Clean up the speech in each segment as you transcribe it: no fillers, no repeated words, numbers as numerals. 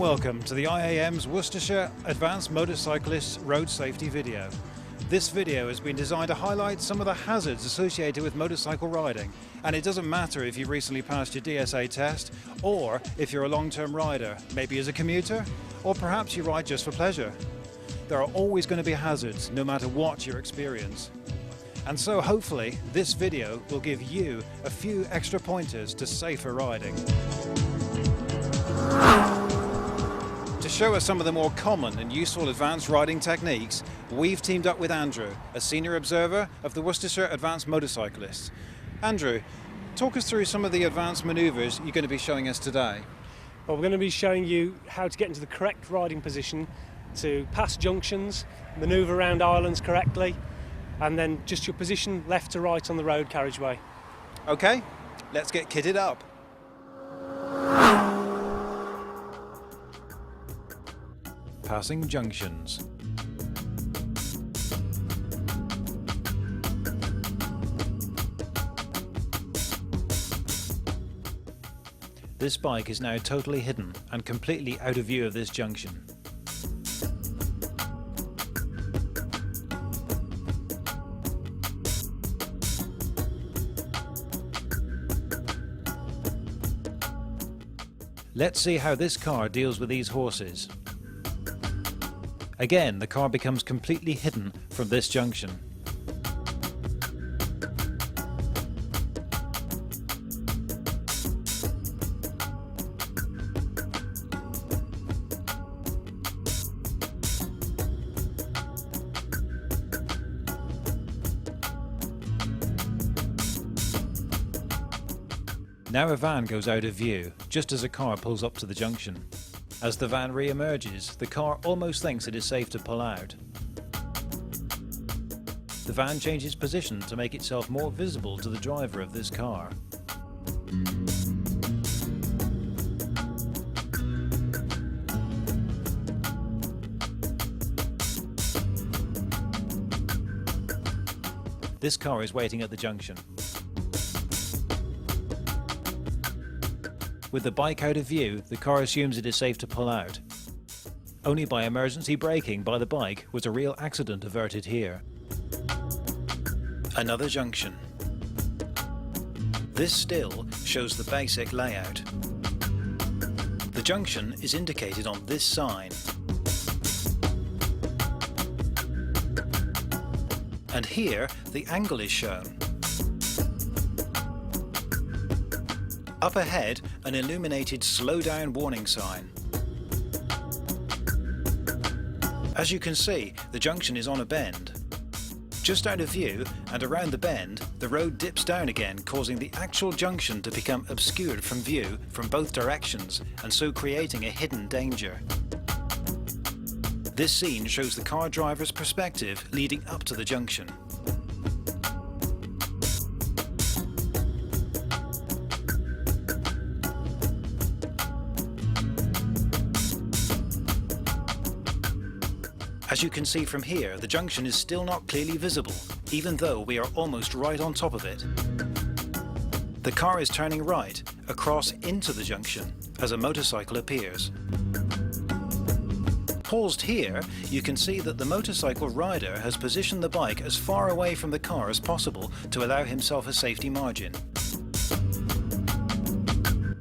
welcome to the IAM's Worcestershire Advanced Motorcyclists Road Safety video. This video has been designed to highlight some of the hazards associated with motorcycle riding, and it doesn't matter if you recently passed your DSA test or if you're a long-term rider, maybe as a commuter, or perhaps you ride just for pleasure. There are always going to be hazards no matter what your experience. And so hopefully this video will give you a few extra pointers to safer riding. To show us some of the more common and useful advanced riding techniques, we've teamed up with Andrew, a senior observer of the Worcestershire Advanced Motorcyclists. Andrew, talk us through some of the advanced manoeuvres you're going to be showing us today. Well, we're going to be showing you how to get into the correct riding position, to pass junctions, manoeuvre around islands correctly, and then just your position left to right on the road carriageway. Okay, let's get kitted up. Passing junctions. This bike is now totally hidden and completely out of view of this junction. Let's see how this car deals with these horses. Again, the car becomes completely hidden from this junction. Now a van goes out of view, just as a car pulls up to the junction. As the van re-emerges, the car almost thinks it is safe to pull out. The van changes position to make itself more visible to the driver of this car. This car is waiting at the junction. With the bike out of view, the car assumes it is safe to pull out. Only by emergency braking by the bike was a real accident averted here. Another junction. This still shows the basic layout. The junction is indicated on this sign. And here the angle is shown. Up ahead, an illuminated slow down warning sign. As you can see, the junction is on a bend. Just out of view and around the bend, the road dips down again, causing the actual junction to become obscured from view from both directions, and so creating a hidden danger. This scene shows the car driver's perspective leading up to the junction. As you can see from here, the junction is still not clearly visible, even though we are almost right on top of it. The car is turning right, across into the junction, as a motorcycle appears. Paused here, you can see that the motorcycle rider has positioned the bike as far away from the car as possible to allow himself a safety margin.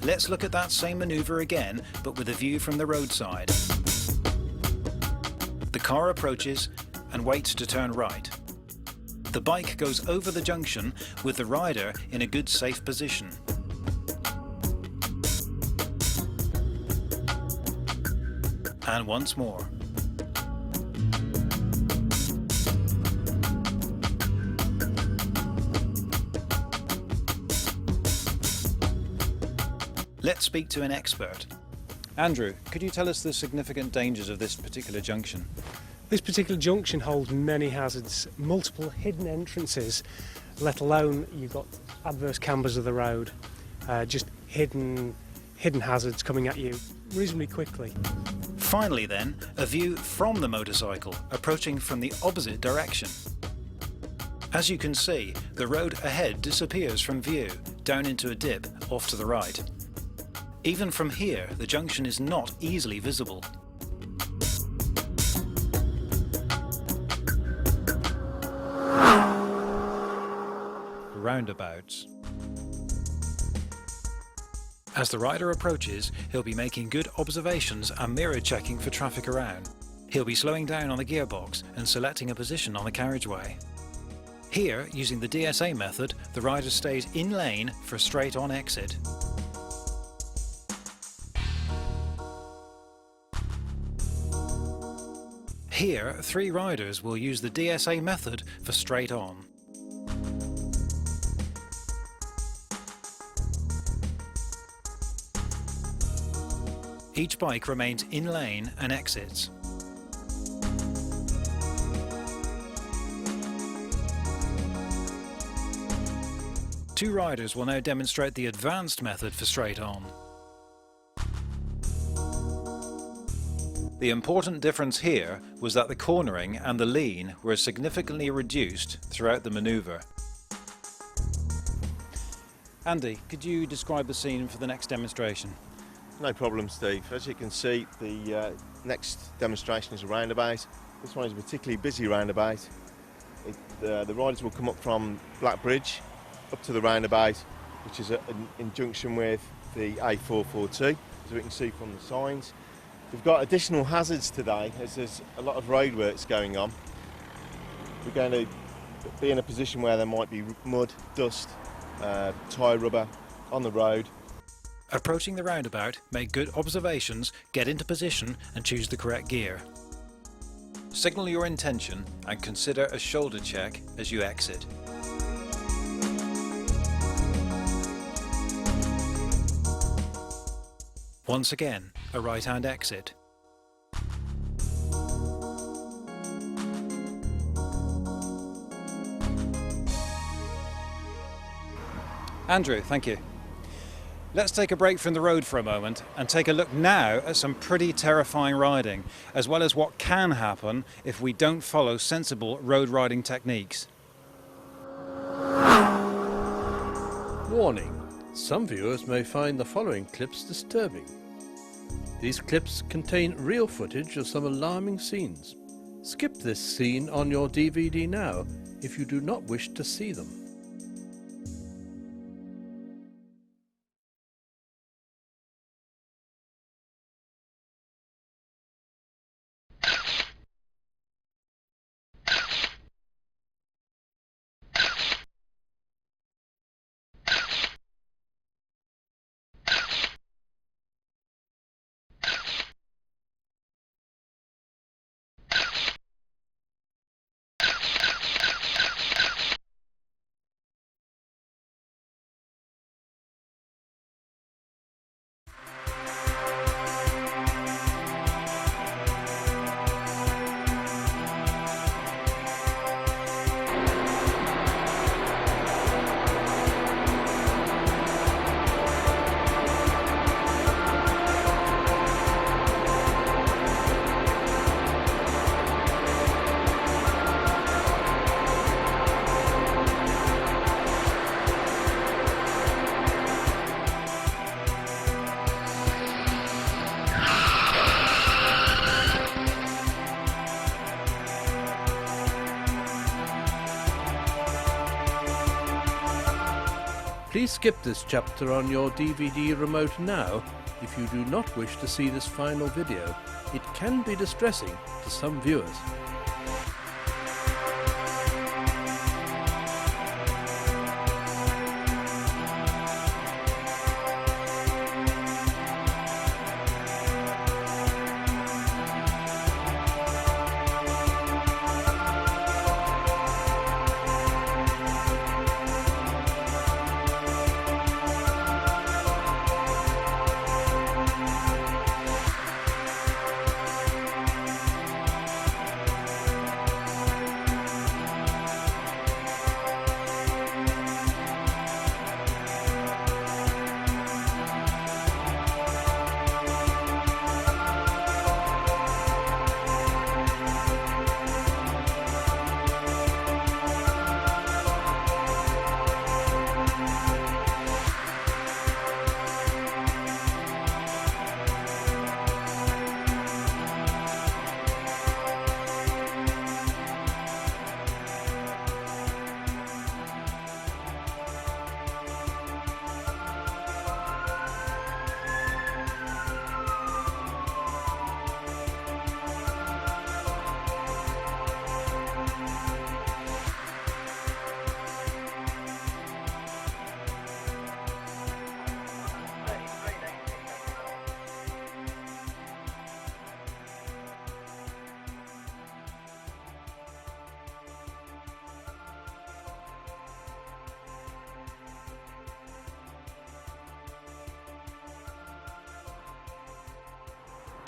Let's look at that same manoeuvre again, but with a view from the roadside. The car approaches and waits to turn right. The bike goes over the junction with the rider in a good safe position. And once more. Let's speak to an expert. Andrew, could you tell us the significant dangers of this particular junction? This particular junction holds many hazards, multiple hidden entrances, let alone you've got adverse cambers of the road, just hidden hazards coming at you reasonably quickly. Finally then, a view from the motorcycle, approaching from the opposite direction. As you can see, the road ahead disappears from view, down into a dip off to the right. Even from here, the junction is not easily visible. Roundabouts. As the rider approaches, he'll be making good observations and mirror checking for traffic around. He'll be slowing down on the gearbox and selecting a position on the carriageway. Here, using the DSA method, the rider stays in lane for a straight-on exit. Here, 3 riders will use the DSA method for straight-on. Each bike remains in lane and exits. Two riders will now demonstrate the advanced method for straight-on. The important difference here was that the cornering and the lean were significantly reduced throughout the manoeuvre. Andy, could you describe the scene for the next demonstration? No problem, Steve. As you can see, the next demonstration is a roundabout. This one is a particularly busy roundabout. The riders will come up from Black Bridge up to the roundabout, which is in junction with the A442, as we can see from the signs. We've got additional hazards today, as there's a lot of roadworks going on. We're going to be in a position where there might be mud, dust, tyre rubber on the road. Approaching the roundabout, make good observations, get into position and choose the correct gear. Signal your intention and consider a shoulder check as you exit. Once again, a right-hand exit. Andrew, thank you. Let's take a break from the road for a moment and take a look now at some pretty terrifying riding, as well as what can happen if we don't follow sensible road riding techniques. Warning: some viewers may find the following clips disturbing. These clips contain real footage of some alarming scenes. Skip this scene on your DVD now if you do not wish to see them. Please skip this chapter on your DVD remote now if you do not wish to see this final video. It can be distressing to some viewers.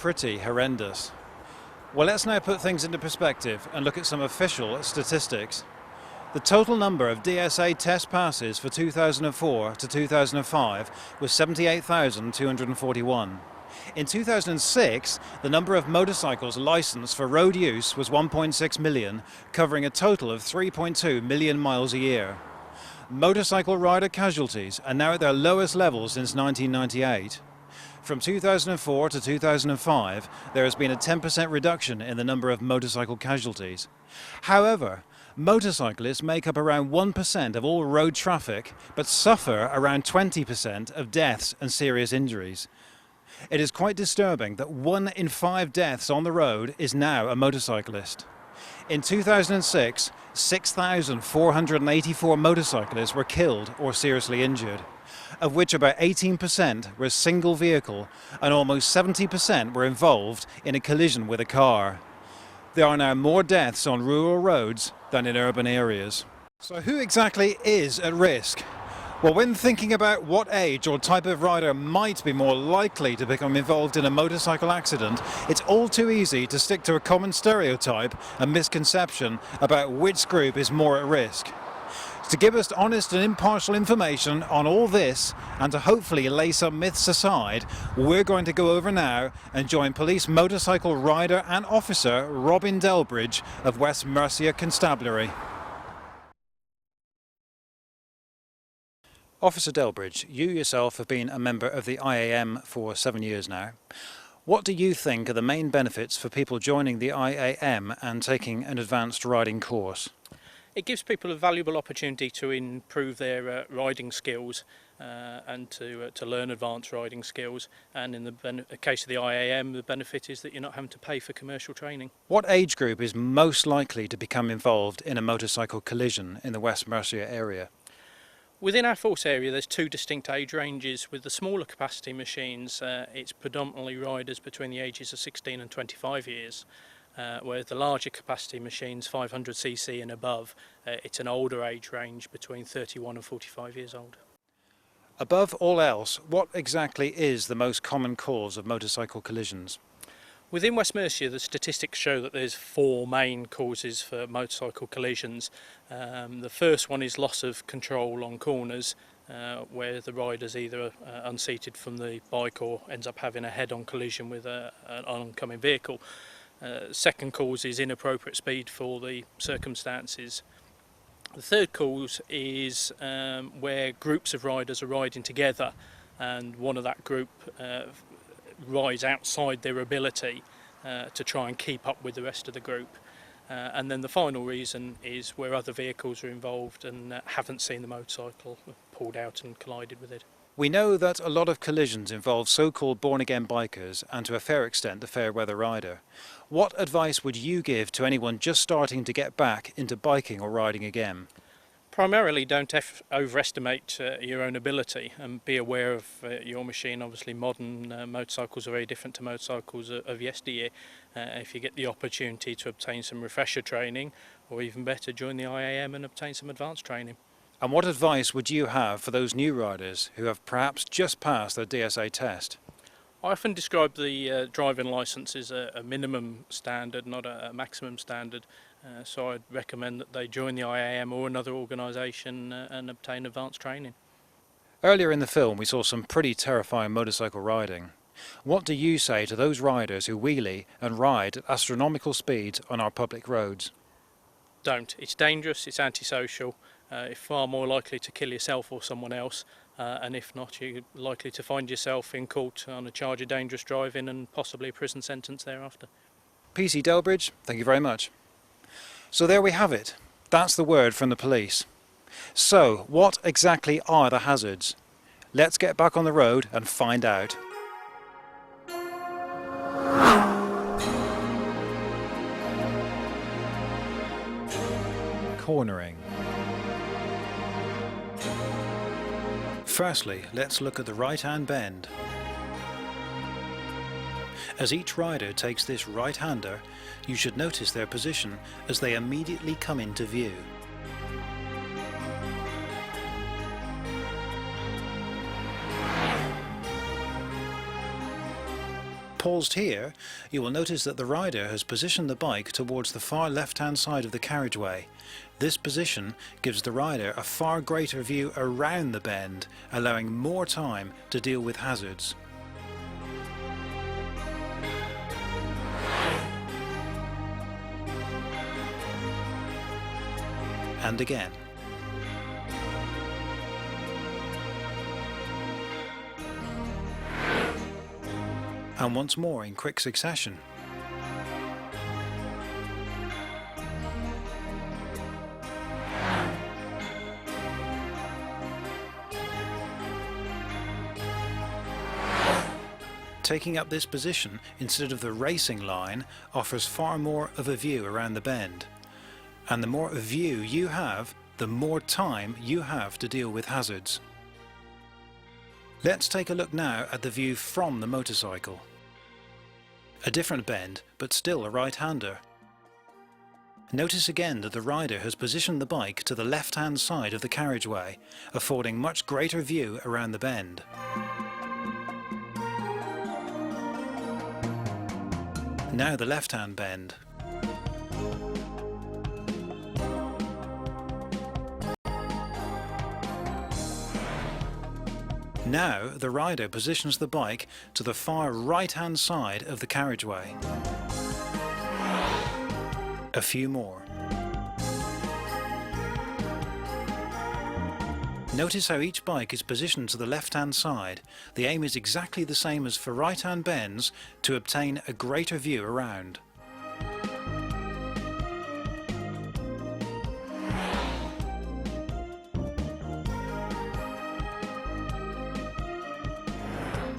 pretty horrendous. Well, let's now put things into perspective and look at some official statistics. The total number of DSA test passes for 2004 to 2005 was 78,241. In 2006, the number of motorcycles licensed for road use was 1.6 million, covering a total of 3.2 million miles a year. Motorcycle rider casualties are now at their lowest level since 1998. From 2004 to 2005, there has been a 10% reduction in the number of motorcycle casualties. However, motorcyclists make up around 1% of all road traffic, but suffer around 20% of deaths and serious injuries. It is quite disturbing that 1 in 5 deaths on the road is now a motorcyclist. In 2006, 6,484 motorcyclists were killed or seriously injured, of which about 18% were single vehicle and almost 70% were involved in a collision with a car. There are now more deaths on rural roads than in urban areas. So who exactly is at risk? Well, when thinking about what age or type of rider might be more likely to become involved in a motorcycle accident, it's all too easy to stick to a common stereotype and misconception about which group is more at risk. To give us honest and impartial information on all this, and to hopefully lay some myths aside, we're going to go over now and join police motorcycle rider and officer Robin Delbridge of West Mercia Constabulary. Officer Delbridge, you yourself have been a member of the IAM for 7 years now. What do you think are the main benefits for people joining the IAM and taking an advanced riding course? It gives people a valuable opportunity to improve their riding skills and to learn advanced riding skills. And in the case of the IAM, the benefit is that you're not having to pay for commercial training. What age group is most likely to become involved in a motorcycle collision in the West Mercia area? Within our force area, there's 2 distinct age ranges. With the smaller capacity machines, it's predominantly riders between the ages of 16 and 25 years. Whereas the larger capacity machines, 500cc and above, it's an older age range between 31 and 45 years old. Above all else, what exactly is the most common cause of motorcycle collisions? Within West Mercia, the statistics show that there's 4 main causes for motorcycle collisions. The first one is loss of control on corners, where the rider's either unseated from the bike or ends up having a head-on collision with an oncoming vehicle. Second cause is inappropriate speed for the circumstances. The third cause is where groups of riders are riding together and one of that group rides outside their ability to try and keep up with the rest of the group. And then the final reason is where other vehicles are involved and haven't seen the motorcycle, pulled out and collided with it. We know that a lot of collisions involve so-called born-again bikers and to a fair extent the fair-weather rider. What advice would you give to anyone just starting to get back into biking or riding again? Primarily, don't overestimate your own ability and be aware of your machine. Obviously, modern motorcycles are very different to motorcycles of yesteryear. If you get the opportunity to obtain some refresher training, or even better, join the IAM and obtain some advanced training. And what advice would you have for those new riders who have perhaps just passed their DSA test? I often describe the driving licence as a minimum standard, not a maximum standard. So I'd recommend that they join the IAM or another organisation and obtain advanced training. Earlier in the film we saw some pretty terrifying motorcycle riding. What do you say to those riders who wheelie and ride at astronomical speeds on our public roads? Don't. It's dangerous, it's antisocial, you're far more likely to kill yourself or someone else, and if not, you're likely to find yourself in court on a charge of dangerous driving and possibly a prison sentence thereafter. PC Delbridge, thank you very much. So there we have it. That's the word from the police. So, what exactly are the hazards? Let's get back on the road and find out. Cornering. Firstly, let's look at the right-hand bend. As each rider takes this right-hander, you should notice their position as they immediately come into view. Paused here, you will notice that the rider has positioned the bike towards the far left-hand side of the carriageway. This position gives the rider a far greater view around the bend, allowing more time to deal with hazards. And again. And once more in quick succession. Taking up this position instead of the racing line offers far more of a view around the bend. And the more view you have, the more time you have to deal with hazards. Let's take a look now at the view from the motorcycle. A different bend, but still a right-hander. Notice again that the rider has positioned the bike to the left-hand side of the carriageway, affording much greater view around the bend. Now the left-hand bend. Now the rider positions the bike to the far right-hand side of the carriageway. A few more. Notice how each bike is positioned to the left-hand side. The aim is exactly the same as for right-hand bends to obtain a greater view around.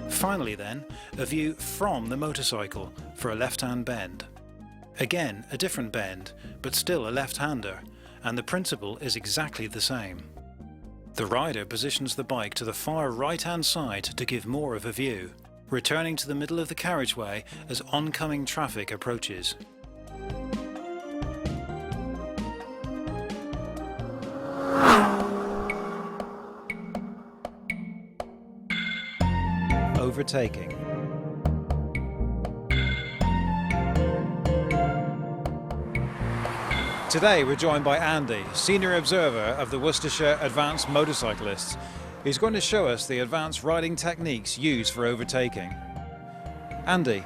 Finally then, a view from the motorcycle for a left-hand bend. Again, a different bend, but still a left-hander, and the principle is exactly the same. The rider positions the bike to the far right-hand side to give more of a view, returning to the middle of the carriageway as oncoming traffic approaches. Overtaking. Today we're joined by Andy, Senior Observer of the Worcestershire Advanced Motorcyclists. He's going to show us the advanced riding techniques used for overtaking. Andy,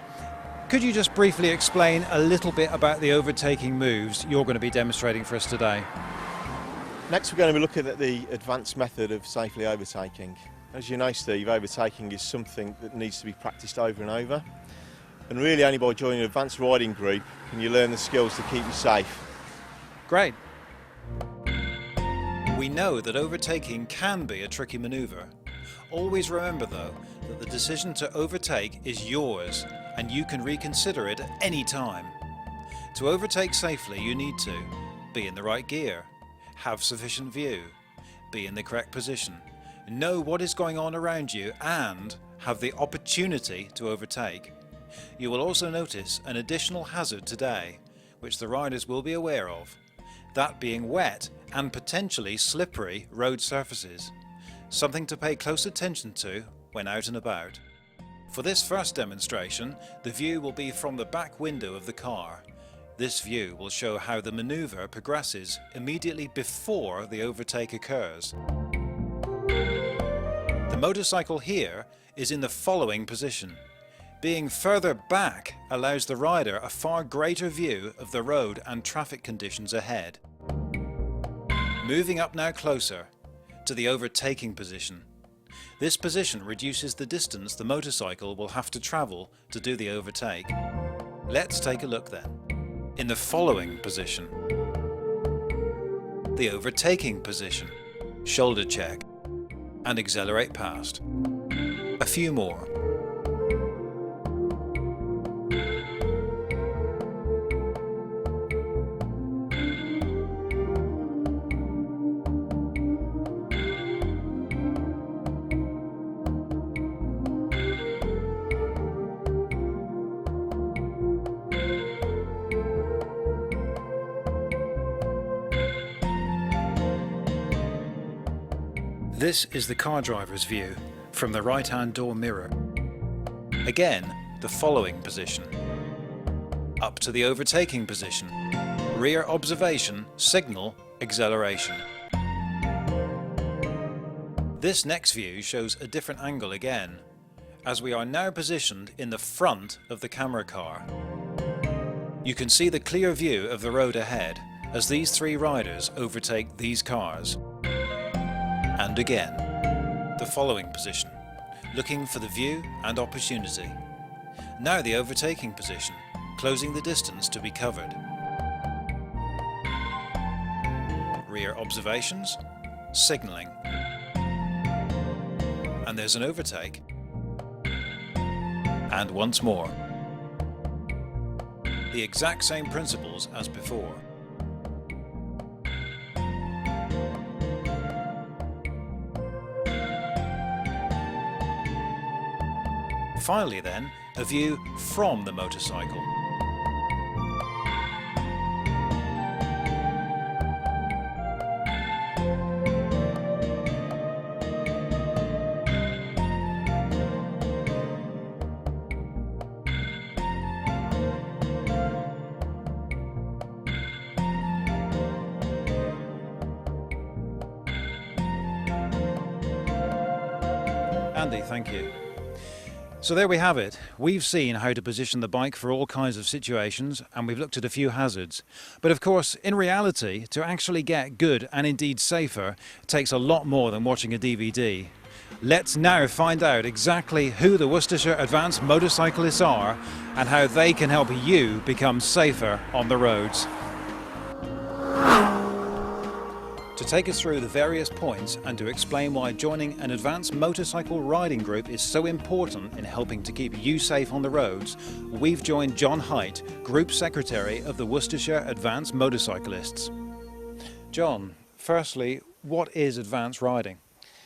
could you just briefly explain a little bit about the overtaking moves you're going to be demonstrating for us today? Next we're going to be looking at the advanced method of safely overtaking. As you know, Steve, overtaking is something that needs to be practiced over and over. And really only by joining an advanced riding group can you learn the skills to keep you safe. Great. We know that overtaking can be a tricky manoeuvre. Always remember though that the decision to overtake is yours and you can reconsider it at any time. To overtake safely you need to be in the right gear, have sufficient view, be in the correct position, know what is going on around you and have the opportunity to overtake. You will also notice an additional hazard today, which the riders will be aware of, that being wet and potentially slippery road surfaces, something to pay close attention to when out and about. For this first demonstration, the view will be from the back window of the car. This view will show how the manoeuvre progresses immediately before the overtake occurs. The motorcycle here is in the following position. Being further back allows the rider a far greater view of the road and traffic conditions ahead. Moving up now closer to the overtaking position. This position reduces the distance the motorcycle will have to travel to do the overtake. Let's take a look then. In the following position. The overtaking position. Shoulder check. And accelerate past. A few more. This is the car driver's view from the right-hand door mirror. Again, the following position. Up to the overtaking position. Rear observation, signal, acceleration. This next view shows a different angle again, as we are now positioned in the front of the camera car. You can see the clear view of the road ahead as these three riders overtake these cars. And again, the following position, looking for the view and opportunity. Now the overtaking position, closing the distance to be covered. Rear observations, signalling. And there's an overtake. And once more. The exact same principles as before. Finally then, a view from the motorcycle. Andy, thank you. So there we have it. We've seen how to position the bike for all kinds of situations, and we've looked at a few hazards. But of course, in reality, to actually get good and indeed safer takes a lot more than watching a DVD. Let's now find out exactly who the Worcestershire Advanced Motorcyclists are and how they can help you become safer on the roads. To take us through the various points and to explain why joining an advanced motorcycle riding group is so important in helping to keep you safe on the roads, we've joined John Height, Group Secretary of the Worcestershire Advanced Motorcyclists. John, firstly, what is advanced riding?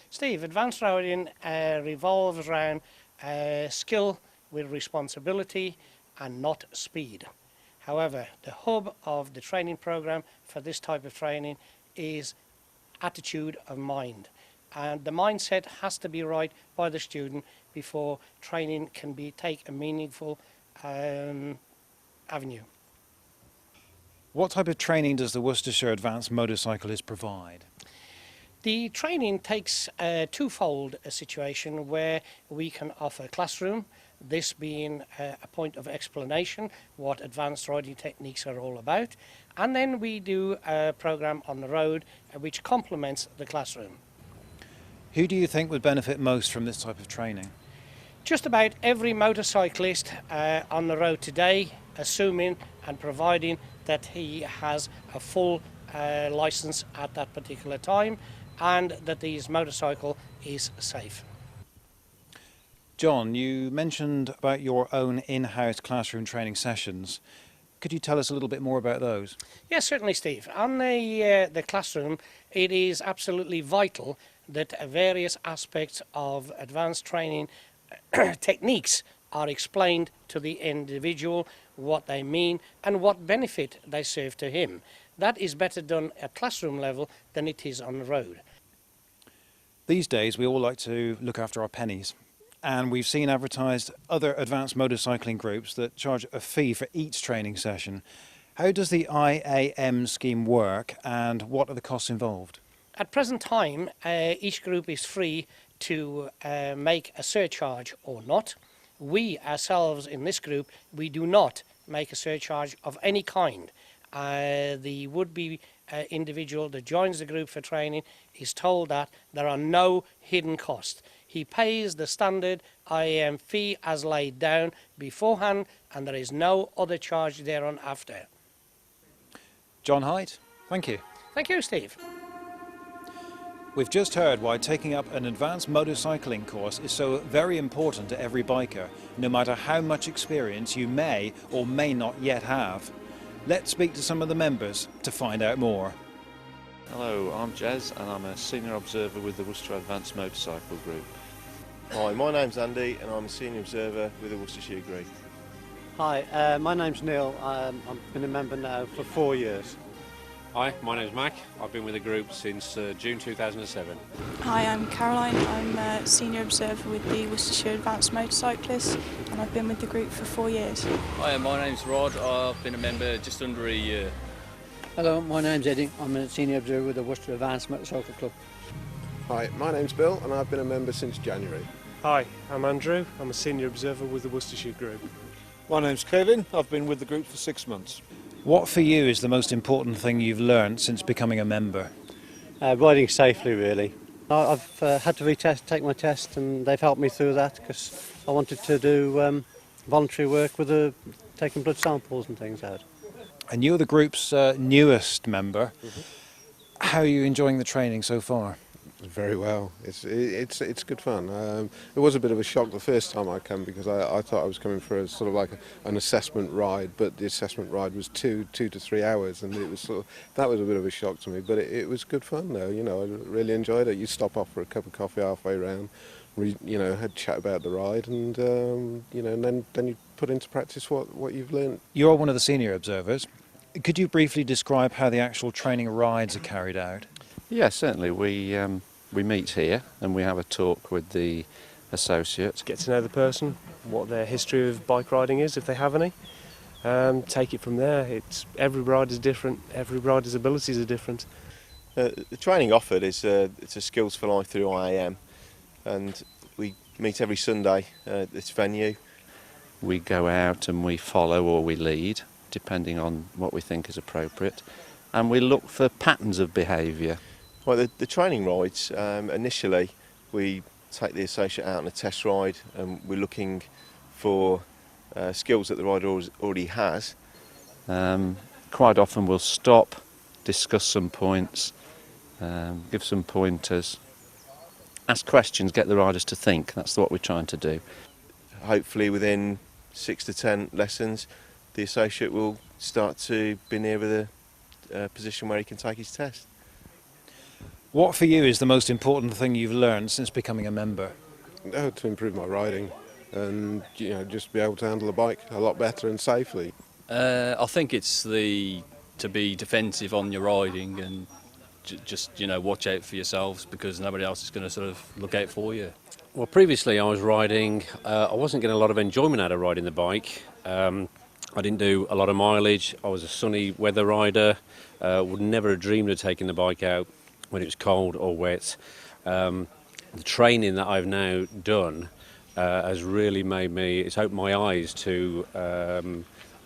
Steve, advanced riding revolves around skill with responsibility and not speed. However, the hub of the training program for this type of training is attitude of mind, and the mindset has to be right by the student before training can take a meaningful avenue. What type of training does the Worcestershire Advanced Motorcyclists provide? The training takes a twofold situation where we can offer classroom, this being a point of explanation what advanced riding techniques are all about, and then we do a program on the road which complements the classroom. Who do you think would benefit most from this type of training? Just about every motorcyclist on the road today, assuming and providing that he has a full license at that particular time and that his motorcycle is safe. John, you mentioned about your own in-house classroom training sessions. Could you tell us a little bit more about those? Yes, certainly, Steve. On the classroom, it is absolutely vital that various aspects of advanced training techniques are explained to the individual, what they mean and what benefit they serve to him. That is better done at classroom level than it is on the road. These days we all like to look after our pennies, and we've seen advertised other advanced motorcycling groups that charge a fee for each training session. How does the IAM scheme work and what are the costs involved? At present time, each group is free to make a surcharge or not. We ourselves in this group, we do not make a surcharge of any kind. The would-be individual that joins the group for training is told that there are no hidden costs. He pays the standard IAM fee as laid down beforehand, and there is no other charge thereon after. John Height, thank you. Thank you, Steve. We've just heard why taking up an advanced motorcycling course is so very important to every biker, no matter how much experience you may or may not yet have. Let's speak to some of the members to find out more. Hello, I'm Jez and I'm a Senior Observer with the Worcestershire Advanced Motorcycle Group. Hi, my name's Andy and I'm a Senior Observer with the Worcestershire Group. Hi, my name's Neil. I've been a member now for 4 years. Hi, my name's Mac. I've been with the group since June 2007. Hi, I'm Caroline. I'm a Senior Observer with the Worcestershire Advanced Motorcyclists and I've been with the group for 4 years. Hi, my name's Rod. I've been a member just under a year. Hello, my name's Eddie. I'm a Senior Observer with the Worcester Advanced Motorcycle Club. Hi, my name's Bill and I've been a member since January. Hi, I'm Andrew. I'm a Senior Observer with the Worcestershire group. My name's Kevin. I've been with the group for 6 months. What for you is the most important thing you've learned since becoming a member? Riding safely, really. I've had to take my test, and they've helped me through that because I wanted to do voluntary work with taking blood samples and things out. And you're the group's newest member. How are you enjoying the training so far? Very well. It's good fun. It was a bit of a shock the first time I came because I thought I was coming for a sort of like an assessment ride, but the assessment ride was two to 3 hours, and it was that was a bit of a shock to me. But it was good fun though. You know, I really enjoyed it. You stop off for a cup of coffee halfway around, had a chat about the ride, and and then you put into practice what you've learned. You're one of the senior observers. Could you briefly describe how the actual training rides are carried out? Yes, certainly. We meet here and we have a talk with the associates. Get to know the person, what their history of bike riding is, if they have any. Take it from there. Every ride is different. Every rider's abilities are different. The training offered is it's a Skills for Life through IAM, and we meet every Sunday at this venue. We go out and we follow or we lead, depending on what we think is appropriate, and we look for patterns of behaviour. Well, the training rides, initially we take the associate out on a test ride and we're looking for skills that the rider already has. Quite often we'll stop, discuss some points, give some pointers, ask questions, get the riders to think. That's what we're trying to do. Hopefully within 6 to 10 lessons the associate will start to be near the position where he can take his test. What for you is the most important thing you've learned since becoming a member? To improve my riding and just be able to handle the bike a lot better and safely. I think it's to be defensive on your riding and just watch out for yourselves because nobody else is going to sort of look out for you. Well, previously I was riding, I wasn't getting a lot of enjoyment out of riding the bike. I didn't do a lot of mileage. I was a sunny weather rider, would never have dreamed of taking the bike out when it was cold or wet. The training that I've now done has really it's opened my eyes to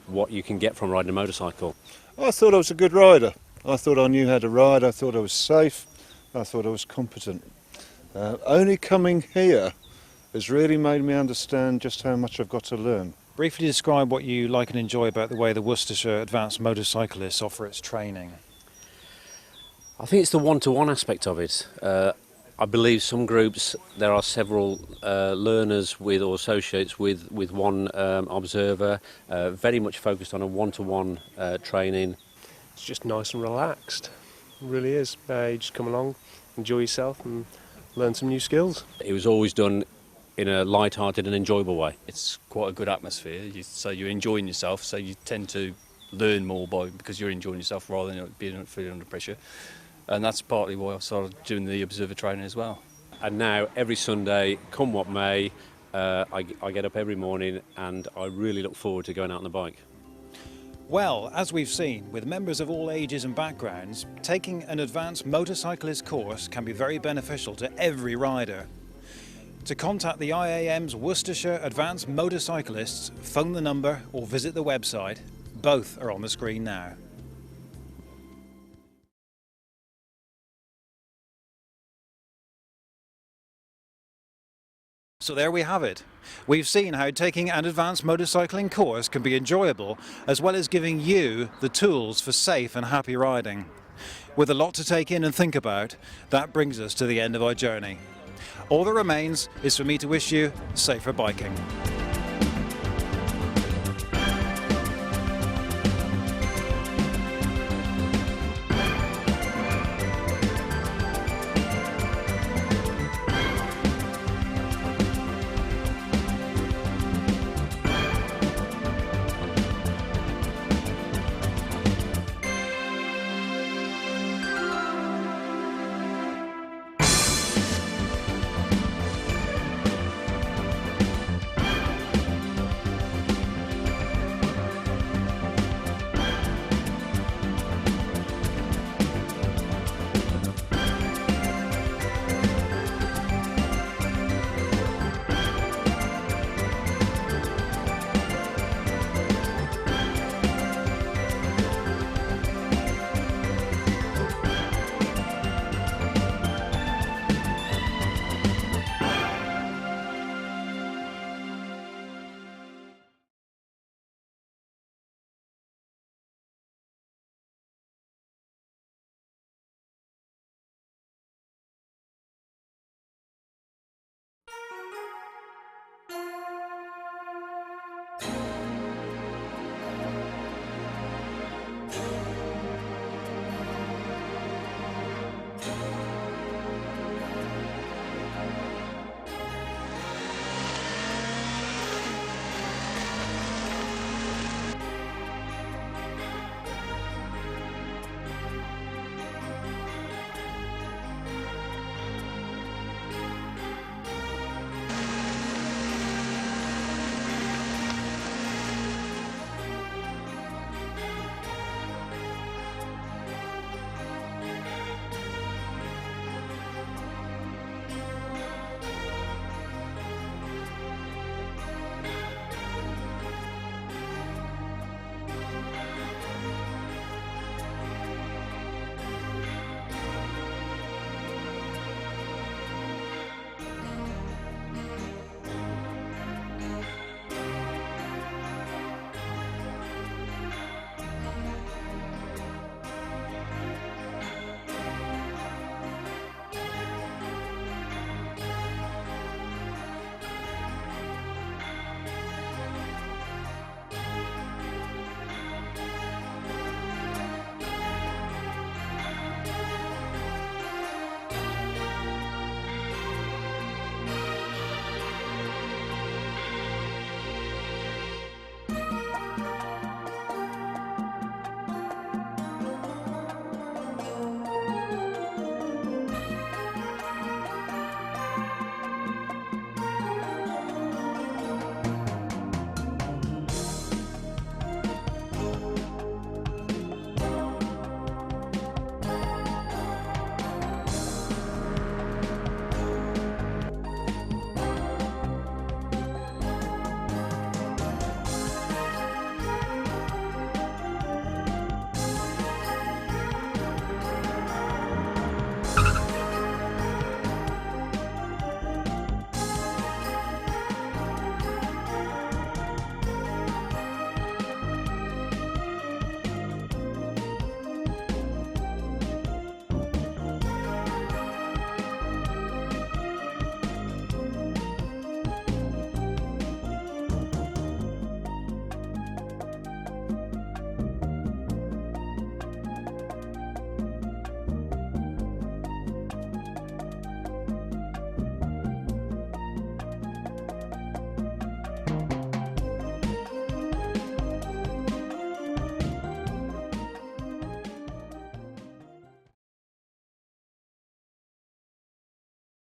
what you can get from riding a motorcycle. I thought I was a good rider. I thought I knew how to ride. I thought I was safe. I thought I was competent. Only coming here has really made me understand just how much I've got to learn. Briefly describe what you like and enjoy about the way the Worcestershire Advanced Motorcyclists offer its training. I think it's the one-to-one aspect of it. I believe some groups, there are several learners with or associates with one observer, very much focused on a one-to-one training. It's just nice and relaxed. It really is. You just come along, enjoy yourself and learn some new skills. It was always done in a light-hearted and enjoyable way. It's quite a good atmosphere, so you're enjoying yourself, so you tend to learn more because you're enjoying yourself rather than feeling under pressure. And that's partly why I started doing the observer training as well. And now, every Sunday, come what may, I get up every morning and I really look forward to going out on the bike. Well, as we've seen, with members of all ages and backgrounds, taking an advanced motorcyclist course can be very beneficial to every rider. To contact the IAM's Worcestershire Advanced Motorcyclists, phone the number or visit the website. Both are on the screen now. So there we have it. We've seen how taking an advanced motorcycling course can be enjoyable, as well as giving you the tools for safe and happy riding. With a lot to take in and think about, that brings us to the end of our journey. All that remains is for me to wish you safer biking.